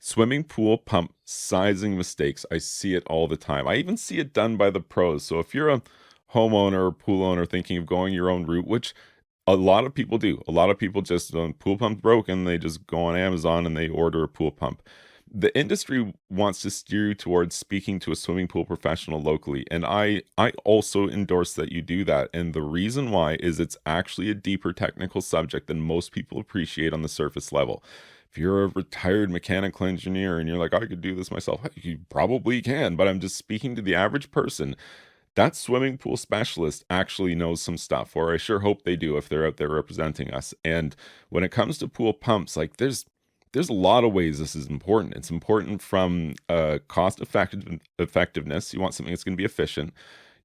Swimming pool pump sizing mistakes. I see it all the time. I even see it done by the pros. So if you're a homeowner or pool owner thinking of going your own route, which a lot of people do, a lot of people just pool pump broken, they just go on Amazon and they order a pool pump. The industry wants to steer you towards speaking to a swimming pool professional locally, and I also endorse that you do that. And the reason why is it's actually a deeper technical subject than most people appreciate on the surface level. If you're a retired mechanical engineer and you're like, I could do this myself, you probably can, but I'm just speaking to the average person. That swimming pool specialist actually knows some stuff, or I sure hope they do if they're out there representing us. And when it comes to pool pumps, like there's a lot of ways this is important. It's important from effectiveness. You want something that's going to be efficient.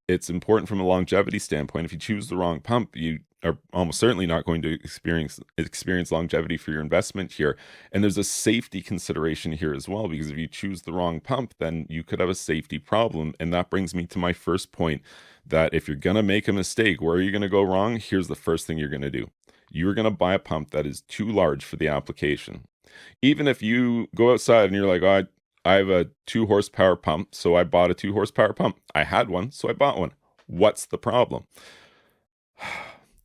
It's important from a longevity standpoint. If you choose the wrong pump, you are almost certainly not going to experience longevity for your investment here. And there's a safety consideration here as well, because if you choose the wrong pump, then you could have a safety problem. And that brings me to my first point, that if you're going to make a mistake, where are you going to go wrong? Here's the first thing you're going to do. You're going to buy a pump that is too large for the application. Even if you go outside and you're like, oh, I have a 2 horsepower pump, so I bought a 2 horsepower pump. I had one, so I bought one. What's the problem?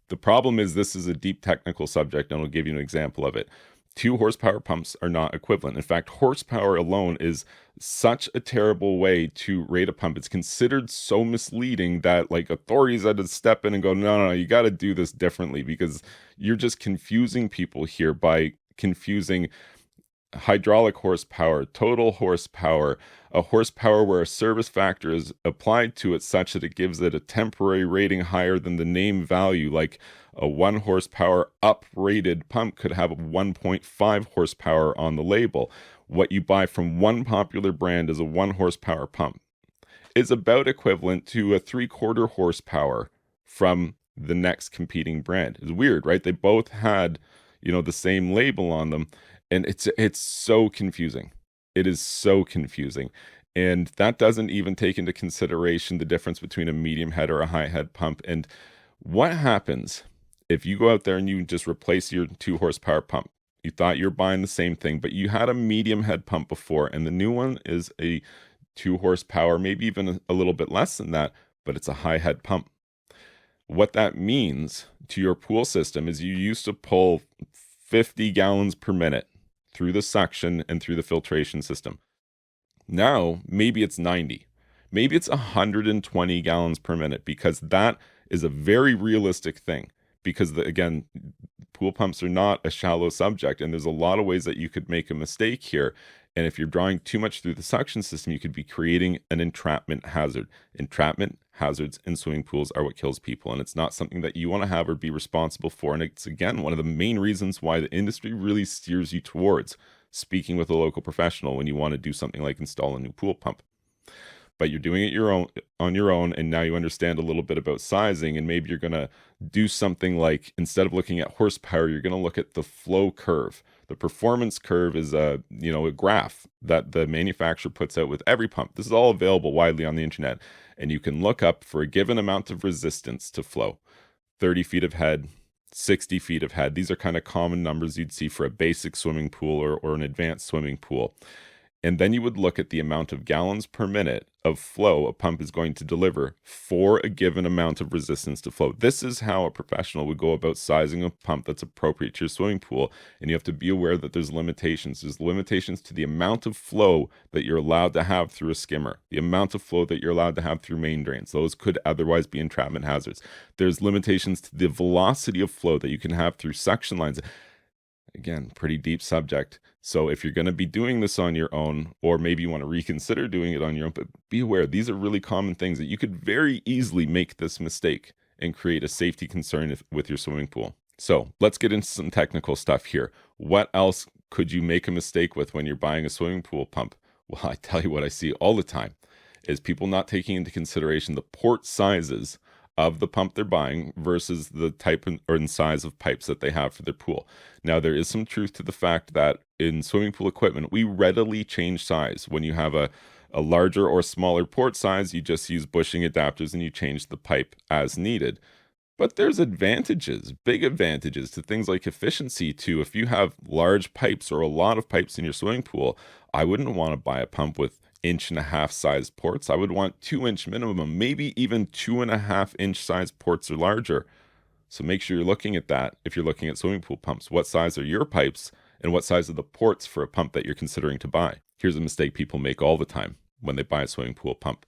The problem is this is a deep technical subject, and I'll give you an example of it. 2 horsepower pumps are not equivalent. In fact, horsepower alone is such a terrible way to rate a pump. It's considered so misleading that like authorities had to step in and go, no, you got to do this differently, because you're just confusing people here by confusing hydraulic horsepower, total horsepower, a horsepower where a service factor is applied to it such that it gives it a temporary rating higher than the name value. Like a 1 horsepower uprated pump could have a 1.5 horsepower on the label. What you buy from one popular brand is a 1 horsepower pump is about equivalent to a 3/4 horsepower from the next competing brand. It's weird, right? They both had, the same label on them. And it's so confusing. It is so confusing. And that doesn't even take into consideration the difference between a medium head or a high head pump. And what happens if you go out there and you just replace your 2 horsepower pump? You thought you're buying the same thing, but you had a medium head pump before, and the new one is a 2 horsepower, maybe even a little bit less than that, but it's a high head pump. What that means to your pool system is you used to pull 50 gallons per minute through the suction and through the filtration system. Now, maybe it's 90. Maybe it's 120 gallons per minute, because that is a very realistic thing. Because, again, pool pumps are not a shallow subject, and there's a lot of ways that you could make a mistake here. And if you're drawing too much through the suction system, you could be creating an entrapment hazard. Entrapment hazards in swimming pools are what kills people, and it's not something that you want to have or be responsible for. And it's, again, one of the main reasons why the industry really steers you towards speaking with a local professional when you want to do something like install a new pool pump. But you're doing it on your own, and now you understand a little bit about sizing, and maybe you're going to do something like, instead of looking at horsepower, you're going to look at the flow curve. The performance curve is a graph that the manufacturer puts out with every pump. This is all available widely on the internet, and you can look up for a given amount of resistance to flow. 30 feet of head, 60 feet of head. These are kind of common numbers you'd see for a basic swimming pool or an advanced swimming pool. And then you would look at the amount of gallons per minute of flow a pump is going to deliver for a given amount of resistance to flow. This is how a professional would go about sizing a pump that's appropriate to your swimming pool. And you have to be aware that there's limitations. There's limitations to the amount of flow that you're allowed to have through a skimmer, the amount of flow that you're allowed to have through main drains. Those could otherwise be entrapment hazards. There's limitations to the velocity of flow that you can have through suction lines. Again, pretty deep subject. So if you're going to be doing this on your own, or maybe you want to reconsider doing it on your own, but be aware, these are really common things that you could very easily make this mistake and create a safety concern with your swimming pool. So let's get into some technical stuff here. What else could you make a mistake with when you're buying a swimming pool pump? Well, I tell you what I see all the time is people not taking into consideration the port sizes of the pump they're buying versus the type and size of pipes that they have for their pool. Now, there is some truth to the fact that in swimming pool equipment, we readily change size. When you have a larger or smaller port size, you just use bushing adapters and you change the pipe as needed. But there's advantages, big advantages to things like efficiency too. If you have large pipes or a lot of pipes in your swimming pool, I wouldn't want to buy a pump with 1.5 inch size ports. I would want 2 inch minimum, maybe even 2.5 inch size ports or larger. So make sure you're looking at that if you're looking at swimming pool pumps. What size are your pipes and what size are the ports for a pump that you're considering to buy? Here's a mistake people make all the time when they buy a swimming pool pump.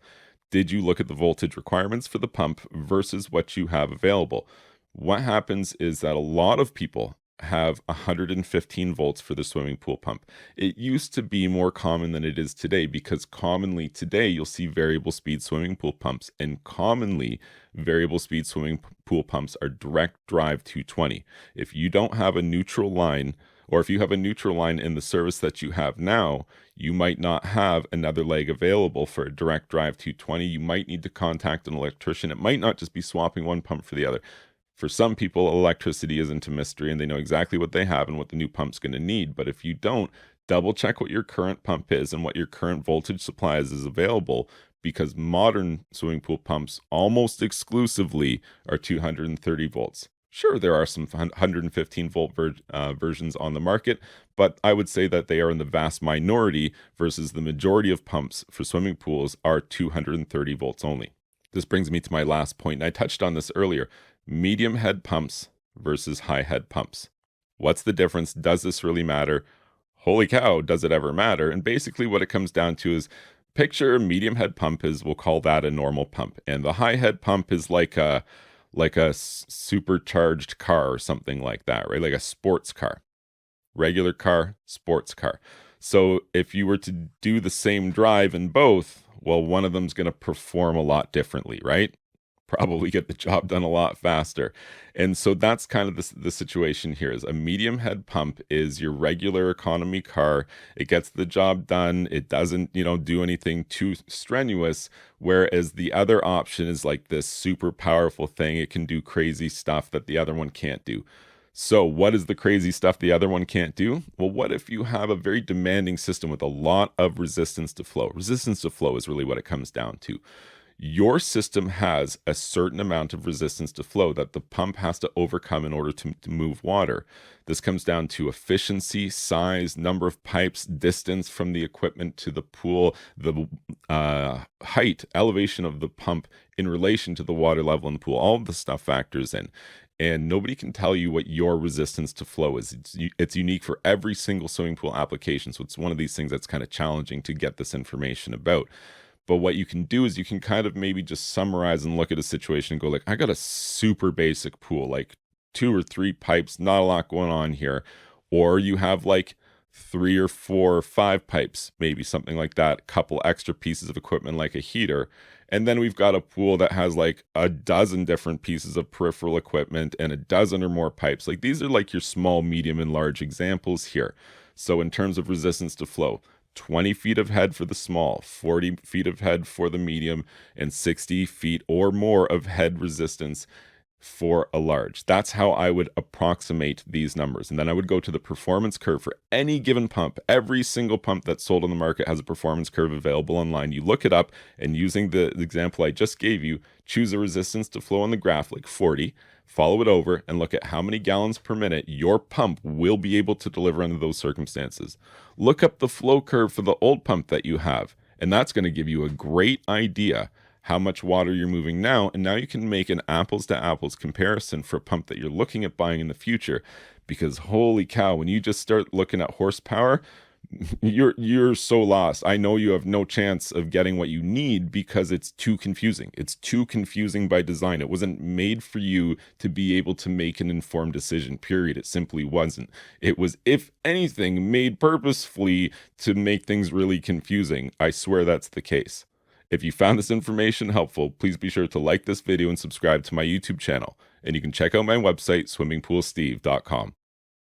Did you look at the voltage requirements for the pump versus what you have available? What happens is that a lot of people have 115 volts for the swimming pool pump. It used to be more common than it is today because commonly today you'll see variable speed swimming pool pumps, and commonly variable speed swimming pool pumps are direct drive 220. If you don't have a neutral line, or if you have a neutral line in the service that you have now, you might not have another leg available for a direct drive 220. You might need to contact an electrician. It might not just be swapping one pump for the other. For some people, electricity isn't a mystery and they know exactly what they have and what the new pump's going to need. But if you don't, double check what your current pump is and what your current voltage supply is available, because modern swimming pool pumps almost exclusively are 230 volts. Sure, there are some 115 volt versions on the market, but I would say that they are in the vast minority versus the majority of pumps for swimming pools are 230 volts only. This brings me to my last point, and I touched on this earlier. Medium head pumps versus high head pumps. What's the difference? Does this really matter? Holy cow, does it ever matter? And basically what it comes down to is, picture a medium head pump is, we'll call that a normal pump, and the high head pump is like a supercharged car or something like that, right? Like a sports car, regular car, sports car. So if you were to do the same drive in both, well, one of them's going to perform a lot differently, right? Probably get the job done a lot faster. And so that's kind of the situation here. Is a medium head pump is your regular economy car. It gets the job done. It doesn't, do anything too strenuous. Whereas the other option is like this super powerful thing. It can do crazy stuff that the other one can't do. So what is the crazy stuff the other one can't do? Well, what if you have a very demanding system with a lot of resistance to flow? Resistance to flow is really what it comes down to. Your system has a certain amount of resistance to flow that the pump has to overcome in order to move water. This comes down to efficiency, size, number of pipes, distance from the equipment to the pool, the height, elevation of the pump in relation to the water level in the pool. All of the stuff factors in. And nobody can tell you what your resistance to flow is. It's unique for every single swimming pool application. So it's one of these things that's kind of challenging to get this information about. But what you can do is you can kind of maybe just summarize and look at a situation and go like, I got a super basic pool, like 2 or 3 pipes, not a lot going on here. Or you have like 3 or 4 or 5 pipes, maybe something like that, a couple extra pieces of equipment like a heater. And then we've got a pool that has like a dozen different pieces of peripheral equipment and a dozen or more pipes. Like these are like your small, medium, and large examples here. So in terms of resistance to flow, 20 feet of head for the small, 40 feet of head for the medium, and 60 feet or more of head resistance for a large. That's how I would approximate these numbers. And then I would go to the performance curve for any given pump. Every single pump that's sold on the market has a performance curve available online. You look it up, and using the example I just gave you, choose a resistance to flow on the graph, like 40, follow it over, and look at how many gallons per minute your pump will be able to deliver under those circumstances. Look up the flow curve for the old pump that you have, and that's going to give you a great idea how much water you're moving now, and now you can make an apples to apples comparison for a pump that you're looking at buying in the future. Because holy cow, when you just start looking at horsepower, you're so lost. I know you have no chance of getting what you need because it's too confusing. It's too confusing by design. It wasn't made for you to be able to make an informed decision, period. It simply wasn't. It was, if anything, made purposefully to make things really confusing. I swear that's the case. If you found this information helpful, please be sure to like this video and subscribe to my YouTube channel. And you can check out my website, swimmingpoolsteve.com.